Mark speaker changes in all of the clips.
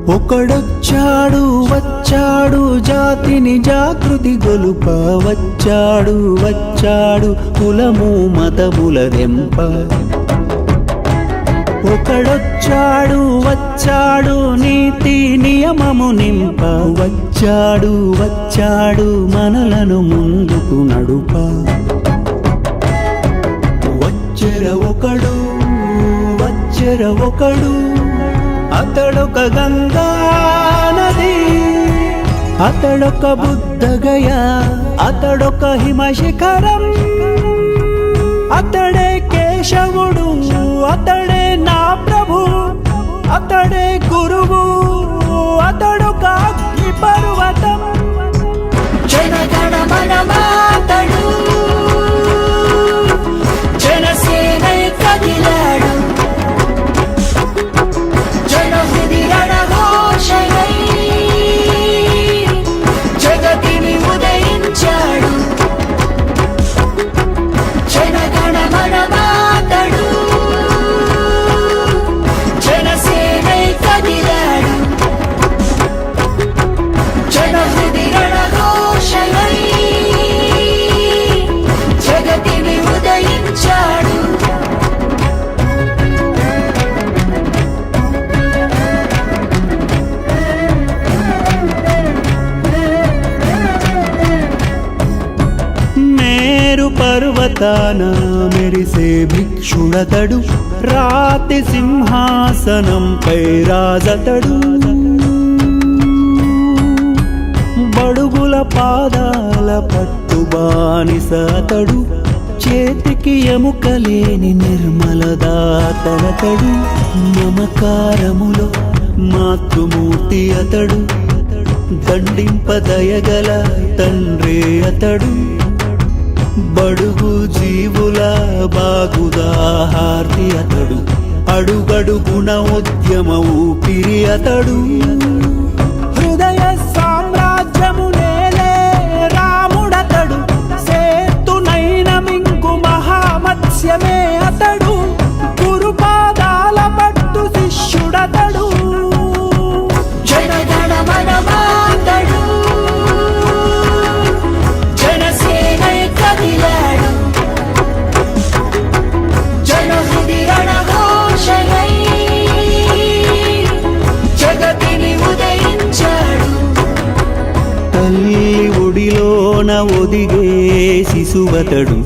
Speaker 1: ఒకడొచ్చాడు వచ్చాడు జాతిని జాగృతి గొలుప వచ్చాడు వచ్చాడు కులము మతముల దెంప ఒకడొచ్చాడు వచ్చాడు నీతి నియమము నింప వచ్చాడు వచ్చాడు మనలను ముందుకు నడుప వచ్చెర ఒకడు అతడొక గంగా నది అతడొక బుద్ధగయ అతడొక హిమశిఖరం అతడే కేశవుడు అతడే నా ప్రభు అతడే గురువు అతడొక అగ్ని పర్వతం
Speaker 2: జనగణ మనమాతడు జనసేనై కదిలాడు జనహృది రణఘోషయై జగతిని ఉదయించాడు జనగణ మనమాతడు జనసేనై కదిలాడు జనహృది రణఘోషయై జగతిని ఉదయించాడు
Speaker 1: మేరు పర్వతాన మెరిసే భిక్షుడతడు రాతి సింహాసనంపై రాజతడు బడుగుల పాదాల పట్టు బానిసతడు చేతికి ఎముకలేని నిర్మలదాతనతడు మమకారములో మాతృమూర్తి అతడు దండింపదయగల తండ్రి అతడు బడుగు జీవుల బాగుదాహార్తి అతడు అడుగడుగుణ ఉద్యమ ఊపిరి అతడు హృదయ సామ్రాజ్యము నేలే రాముడతడు సేతునైన మింగు మహామత్స్యమే అతడు గురుపాదాల పట్టు శిష్యుడతడు
Speaker 2: జనగణ మనమాతడు జనసేనై కదిలాడు జనహృది రణఘోషయై జగతిని ఉదయించాడు
Speaker 1: తల్లి ఒడిలోన ఒదిగే శిశువతడు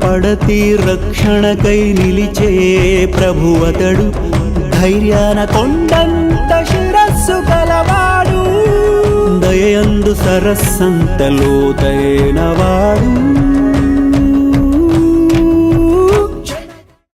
Speaker 1: పడతి రక్షణకై నిలిచే ప్రభువతడు ధైర్యాన కొండంత శిరస్సు గలవాడు దయందు సరస్సంత లోతైనవాడు